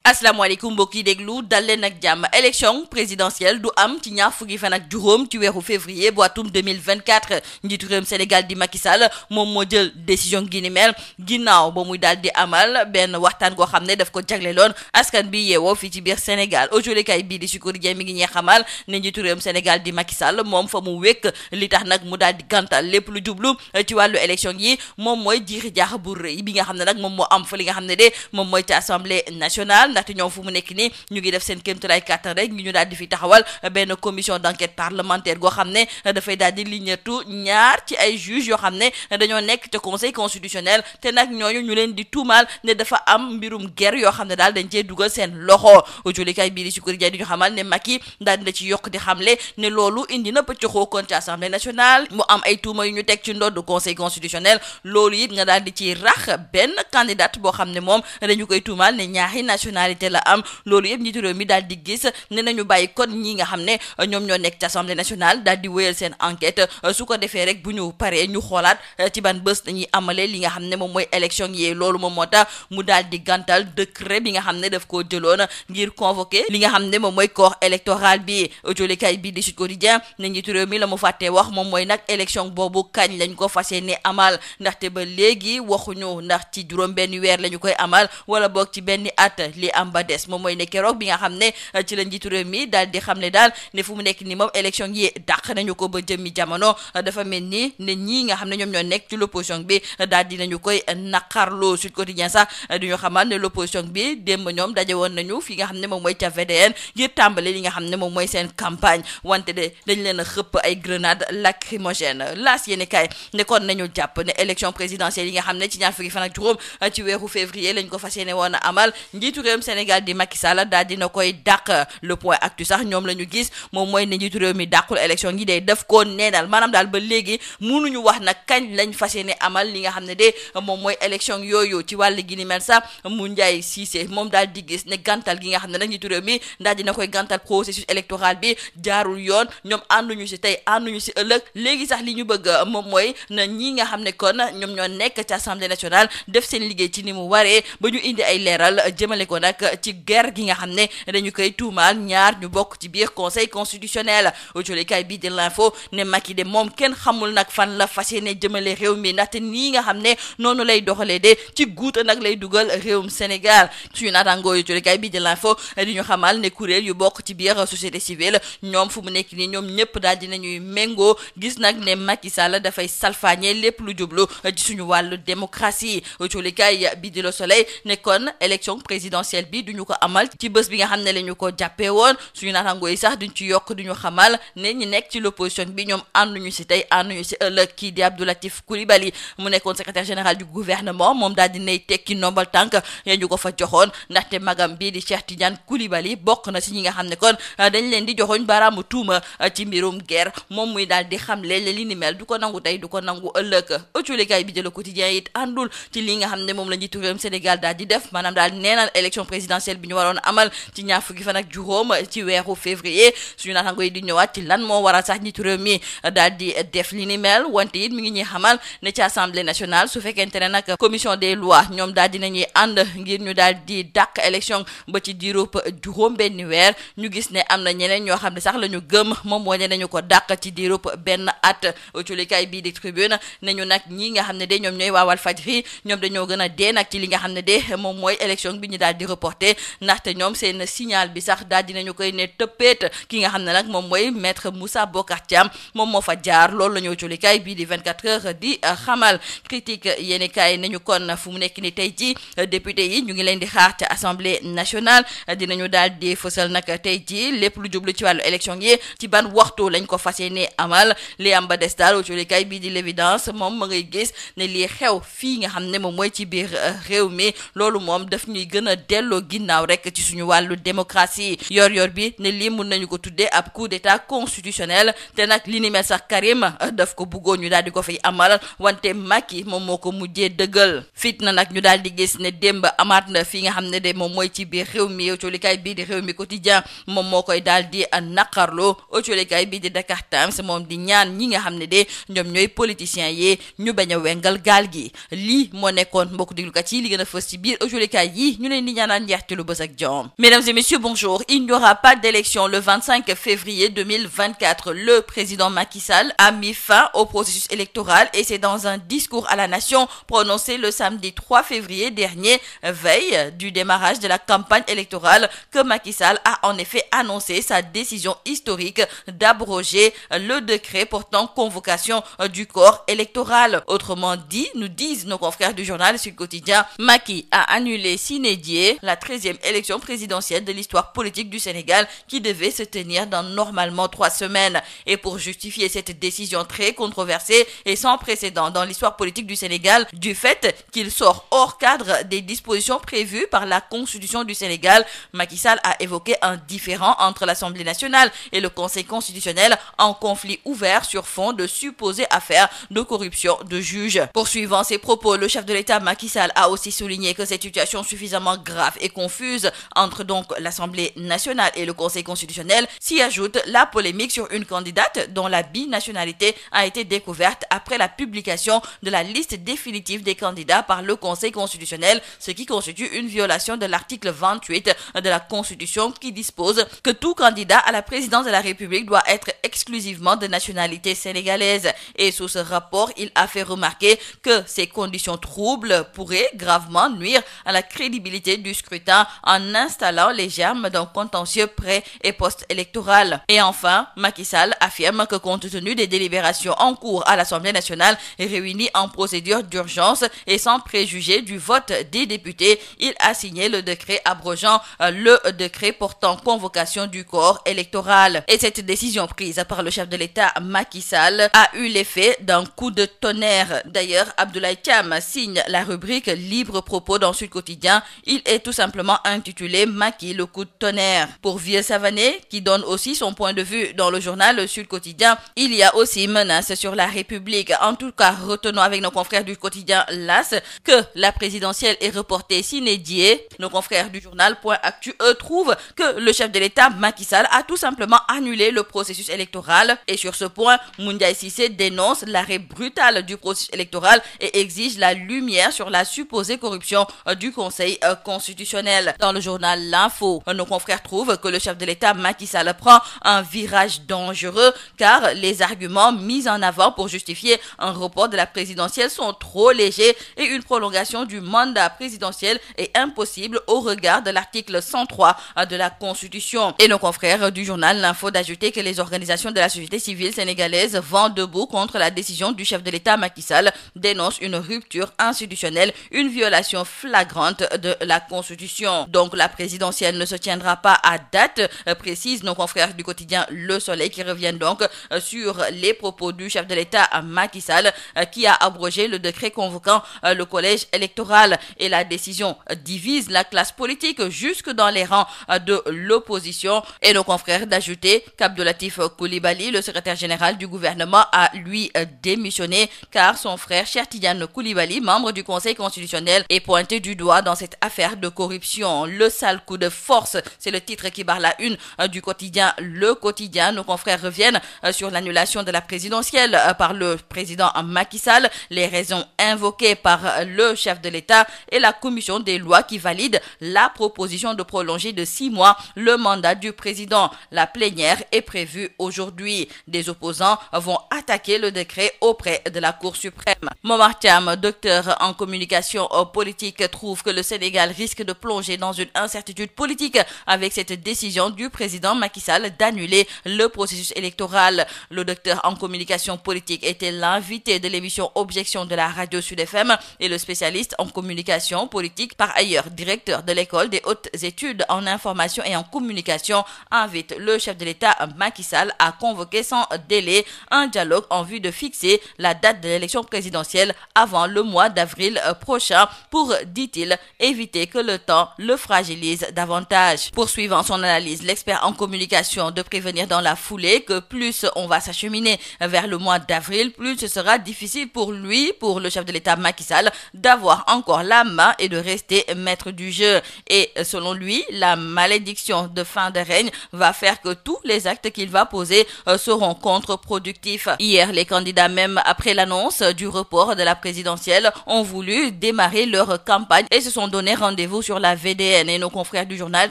asalaamaaleykum mbokk yi déglu dal leen ak jàmm élection présidentielle du am ci ñaar fukki fan ak juróom ci weeru février bu atum 2024 njiitu réewum Sénégal di Macky Sall moom moo jël décision gi ni mel ginnaaw ba muy daal di amal benn waxtaan goo xam ne daf ko jagleeloon askan bi yeewoo fii ci biir Sénégal aujolikay bii di Sud Quotidien mi ngi ñee xamal ne njiitu réewum Sénégal di Macky Sall moom fa mu wékk li tax nag mu daal di gàntal lépp lu jublu ci wàllu élection yi moom mooy jiixi jaax bu rëy bi nga xam ne nag moom moo am fa li nga xam ne de moom mooy ci assemblée nationale ndaxte ñoom fu mu nekk nii ñu ngi def seen kéemtalaay kàttan rek ñu daal di fi taxawal benn commission d'enquête parlementaire goo xam ne dafay daal di liñetu ñaar ci ay juges yoo xam ne dañoo nekk te conseil constitutionnel te nag ñooñu ñu leen di tuumaal ne dafa am mbirum guerre yoo xam ne daal dañ cee dugal seen loxo aujolikay bii di Sud Quotidien di ñu xamal ne Macky daal dina ci yokk di xamle ne loolu indi na pëccoxoo kon ci assemblée nationale mu am ay tuuma yu ñu teg ci ndodd conseil constitutionnel loolu it nga daal di ci rax benn candidate boo xam ne moom dañu koy tuumaal ne ñaari nationalité la am loolu yëpp njiitu réew mi daal di gis ne nañu bàyyi kon ñi nga xam ne ñoom ñoo nekk ci assemblée nationale daal di wéyal seen enquête su ko defee rek bu ñu paree ñu xoolaat ci ban bés dañuy amalee li nga xam ne moom mooy élection yi loolu moom moo tax mu daal di gàntal décret bi nga xam ne daf koo jëloon ngir convoquer li nga xam ne moom mooy corps électoral bi aujolikay bi di Sud Quotidien ne njiitu réew mi la mu fàttee wax moom mooy nag élection boobu kañ lañ ko fas yéene amal ndaxte ba léegi waxuñu ndax ci juróom benn weer la ñu koy amal wala boog ci benn at li am ba des moom mooy ne keroog bi nga xam ne ci la njiitu réew mi daal di xam ne daal ne fu mu nekk ni moom élection yi dàq nañu ko ba jëmmi jamono dafa mel ni ne ñii nga xam ne ñoom ñoo nekk ci l'opposition bi daal di nañu koy naqarloo Sud Quotidien sax du ñu xamal ne l'opposition bi démb ñoom daje woon nañu fi nga xam ne moom mooy ca VDN ngir tàmbale li nga xam ne moom mooy seen campagne wante de dañ leen a xëpp ay grenade lacrymogène laas yéeni kaay ne kon nañu jàpp ne élection présidentielle yi nga xam ne ci ñaar fukki fan ak juróom ci weeru février lañ ko fas yéene woon a amal njiitu réewum Sénégal di Macky Sall daal dina koy dàq le point actu sax ñoom la ñu gis moom mooy ne njiitu réew mi dàqul élection yi day def ko neenal maanaam daal ba léegi mënuñu wax nag kañ lañ fas yéene amal li nga xam ne de moom mooy élection yooyu ci wàll gi ni mel sax mu Ndiaye Cissé moom daal di gis ne gàntal gi nga xam ne nag njiitu réew mi daal dina koy gàntal processus électoral bi jaarul yoon ñoom ànduñu si tey ànduñu si ëllëg léegi sax li ñu bëgg moom mooy na ñi nga xam ne kon ñoom ñoo nekk ci assemblée nationale def seen liggéey ci ni mu waree ba ñu indi ay leeral jëmale ko nag ci guerre gi nga xam ne dañu koy tuumaal ñaar ñu bokk ci biir conseil constitutionnel aujolikay bii di l'info ne Macky de moom kenn xamul nag fan la fas yéene jëmale réew mi ndaxte nii nga xam ne noonu lay doxalee de ci guuta nag lay dugal réewum Sénégal suñu naataangoo aujolikay bii di l'info di ñu xamal ne kuréel yu bokk ci biir société civile ñoom fu mu nekk nii ñoom ñëpp daal dinañuy méngoo gis nag ne Macky Sall dafay salfaañe lépp lu jublu ci suñu wàllu démocratie aujolikay bii di Le Soleil ne kon élection présidentielle bi duñu ko amal ci bés bi nga xam ne la ñu ko jàppee woon suñu naataangoo yi sax duñ ci yokk duñu xamal ne ñi nekk ci l'opposition bi ñoom ànduñu si tey ànduñu si ëllëg kii di Abdou Latif Coulibaly mu nekkoon secrétaire général du gouvernement moom daal dinay tekki ndombal tànk ya ñu ko fa joxoon ndaxte magam bii di Cheikh Tidiane Coulibaly bokk na si ñi nga xam ne kon dañ leen di joxoñ baaraamu tuuma ci mbirum guerre moom muy daal di xamle li ni mel du ko nangu tey du ko nangu ëllëg aujolikay bi de Le Quotidien it àndul ci li nga xam ne moom la njiitu réewum Sénégal daal di def maanaam daal neenal élection présidentielle bi ñu waroon amal ci ñaar fukki fan ak juróom ci weeru février suñu naataango yi di ñëwaat ci lan moo waral sax njiitu réew mi daal di def li ni mel wante it mi ngi ñuy xamal ne ci assemblée nationale su fekkente ne nag commission des lois ñoom daal dinañuy ànd ngir ñu daal di dàq élection ba ci diirub juróom benn weer ñu gis ne am na ñeneen ñoo xam ne sax la ñu gëm moom moo ne nañu ko dàq ci diirub benn at aujolikay bii di Tribune nañu nag ñi nga xam ne de ñoom ñooy waa Walfadjri ñoom dañoo gën a dee nag ci li nga xam ne de moom mooy élection bi ñu daal di reporté ndaxte ñoom seen signal bi sax daal dinañu koy ne tëppeet ki nga xam ne nag moom mooy maître Moussa Bocar Thiam moom moo fa jaar loolu la ñu aujolikay bii di 24 heures di xamal critique yéeni kaay nañu kon fu mu nekk ni tey ci député yi ñu ngi leen di xaar ca assemblée nationale dinañu daal di fësal nag tey ci lépp lu jublu ci wàllu élection yi ci ban waxtu lañ ko fas yéene amal li am ba des daal aujolikay bii di l'évidence moom ma ngay gis ne lii xew fii nga xam ne moom mooy ci biir réew mi loolu moom daf ñuy gën a delloo ginnaaw rek ci suñu wàllu démocratie yor bi ne lii mun nañu ko tuddee ab coup d'état constitutionnel te nag li ni mel sax Karim daf ko bëggoon ñu daal di ko fiy amal wante Macky moom moo ko mujjee dëggal fitna nag ñu daal di gis ne démb amaat na fi nga xam ne de moom mooy ci biir réew mi aujolikay bii di réew mi quotidien moom moo koy daal di naqarloo aujolikay bii di Dakar Times moom di ñaan ñi nga xam ne de ñoom ñooy politiciens yi ñu bañ a wengal gaal gi lii moo nekkoon mbokk déglukat yi li gën a fës ci biir aujolikay yi ñu leen di ñaanal Mesdames et messieurs, bonjour. Il n'y aura pas d'élection le 25 février 2024. Le président Macky Sall a mis fin au processus électoral et c'est dans un discours à la nation prononcé le samedi 3 février dernier, veille du démarrage de la campagne électorale, que Macky Sall a en effet annoncé sa décision historique d'abroger le décret portant convocation du corps électoral. Autrement dit, nous disent nos confrères du journal Sud Quotidien, Macky a annulé sine die la 13e élection présidentielle de l'histoire politique du Sénégal qui devait se tenir dans normalement 3 semaines. Et pour justifier cette décision très controversée et sans précédent dans l'histoire politique du Sénégal, du fait qu'il sort hors cadre des dispositions prévues par la Constitution du Sénégal, Macky Sall a évoqué un différend entre l'Assemblée nationale et le Conseil constitutionnel en conflit ouvert sur fond de supposées affaires de corruption de juges. Poursuivant ses propos, le chef de l'État Macky Sall a aussi souligné que cette situation suffisamment grave et confuse entre donc l'Assemblée nationale et le Conseil constitutionnel s'y ajoute la polémique sur une candidate dont la binationalité a été découverte après la publication de la liste définitive des candidats par le Conseil constitutionnel, ce qui constitue une violation de l'article 28 de la Constitution qui dispose que tout candidat à la présidence de la République doit être exclusivement de nationalité sénégalaise. Et sous ce rapport, il a fait remarquer que ces conditions troubles pourraient gravement nuire à la crédibilité du scrutin en installant les germes d'un contentieux pré- et post-électoral. Et enfin, Macky Sall affirme que compte tenu des délibérations en cours à l'Assemblée nationale réunies en procédure d'urgence et sans préjuger du vote des députés, il a signé le décret abrogeant le décret portant convocation du corps électoral. Et cette décision prise par le chef de l'État Macky Sall a eu l'effet d'un coup de tonnerre. D'ailleurs, Abdoulaye Thiam signe la rubrique Libre Propos dans Sud Quotidien. Il est tout simplement intitulé Macky le coup de tonnerre. Pour Vieux Savané, qui donne aussi son point de vue dans le journal Sud Quotidien, il y a aussi menace sur la République. En tout cas, retenons avec nos confrères du quotidien LAS que la présidentielle est reportée sine die. Nos confrères du journal Point Actu, eux, trouvent que le chef de l'État Macky Sall a tout simplement annulé le processus électoral. Et sur ce point, Moundiaye Cissé dénonce l'arrêt brutal du processus électoral et exige la lumière sur la supposée corruption du Conseil constitutionnel. Dans le journal L'Info, nos confrères trouvent que le chef de l'État Macky Sall prend un virage dangereux car les arguments mis en avant pour justifier un report de la présidentielle sont trop légers et une prolongation du mandat présidentiel est impossible au regard de l'article 103 de la Constitution. Et nos confrères du journal L'Info d'ajouter que les organisations de la société civile sénégalaise vent debout contre la décision du chef de l'État Macky Sall, dénoncent une rupture institutionnelle, une violation flagrante de la Constitution. Donc la présidentielle ne se tiendra pas à date précise nos confrères du quotidien Le Soleil qui reviennent donc sur les propos du chef de l'État Macky Sall qui a abrogé le décret convoquant le collège électoral. Et la décision divise la classe politique jusque dans les rangs de l'opposition. Et nos confrères d'ajouter qu'Abdoulatif Coulibaly, le secrétaire général du gouvernement, a lui démissionné car son frère Cheikh Tidiane Coulibaly, membre du Conseil constitutionnel, est pointé du doigt dans cette affaire de corruption. Le sale coup de force, c'est le titre qui barre la une du quotidien Le Quotidien. Nos confrères reviennent sur l'annulation de la présidentielle par le président Macky Sall, les raisons invoquées par le chef de l'État et la commission des lois qui valide la proposition de prolonger de 6 mois le mandat du président. La plénière est prévue aujourd'hui. Des opposants vont attaquer le décret auprès de la Cour suprême. Momar Thiam, docteur en communication politique, trouve que le Sénégal risque de plonger dans une incertitude politique avec cette décision du président Macky Sall d'annuler le processus électoral. Le docteur en communication politique était l'invité de l'émission Objection de la radio Sud FM et le spécialiste en communication politique, par ailleurs directeur de l'école des hautes études en information et en communication, invite le chef de l'État Macky Sall à convoquer sans délai un dialogue en vue de fixer la date de l'élection présidentielle avant le mois d'avril prochain pour, dit-il, éviter que le temps le fragilise davantage. Poursuivant son analyse, l'expert en communication de prévenir dans la foulée que plus on va s'acheminer vers le mois d'avril, plus ce sera difficile pour lui, pour le chef de l'État Macky Sall, d'avoir encore la main et de rester maître du jeu. Et selon lui, la malédiction de fin de règne va faire que tous les actes qu'il va poser seront contre-productifs. Hier, les candidats, même après l'annonce du report de la présidentielle, ont voulu démarrer leur campagne et se sont donné rendez-vous sur la VDN et nos confrères du journal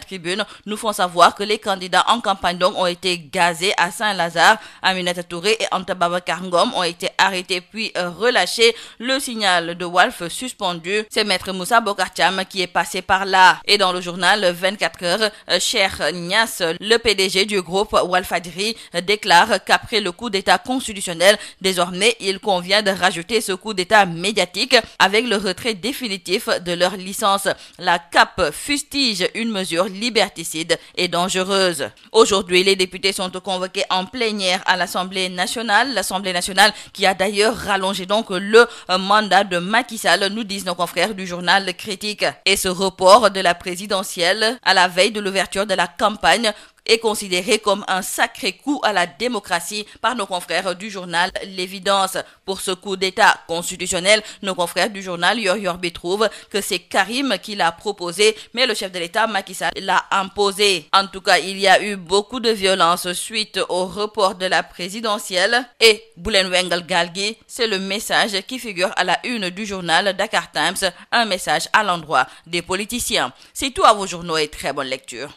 Tribune nous font savoir que les candidats en campagne donc ont été gazés à Saint-Lazare. Aminata Touré et Anta Babacar Ngom ont été arrêtés puis relâchés. Le signal de Walf suspendu. C'est Maître Moussa Bocar Thiam qui est passé par là. Et dans le journal 24 heures, Cheikh Niass, le PDG du groupe Walfadjri, déclare qu'après le coup d'État constitutionnel, désormais il convient de rajouter ce coup d'État médiatique avec le retrait définitif de leur licence. La CAP fustige une mesure liberticide et dangereuse. Aujourd'hui, les députés sont convoqués en plénière à l'Assemblée nationale. L'Assemblée nationale qui a d'ailleurs rallongé donc le mandat de Macky Sall, nous disent nos confrères du journal Critique. Et ce report de la présidentielle à la veille de l'ouverture de la campagne est considéré comme un sacré coup à la démocratie par nos confrères du journal L'Évidence. Pour ce coup d'État constitutionnel, nos confrères du journal Yor Yorbi trouvent que c'est Karim qui l'a proposé, mais le chef de l'État Macky Sall l'a imposé. En tout cas, il y a eu beaucoup de violence suite au report de la présidentielle et Boulen Wengal Galgi, c'est le message qui figure à la une du journal Dakar Times, un message à l'endroit des politiciens. C'est tout à vos journaux et très bonne lecture.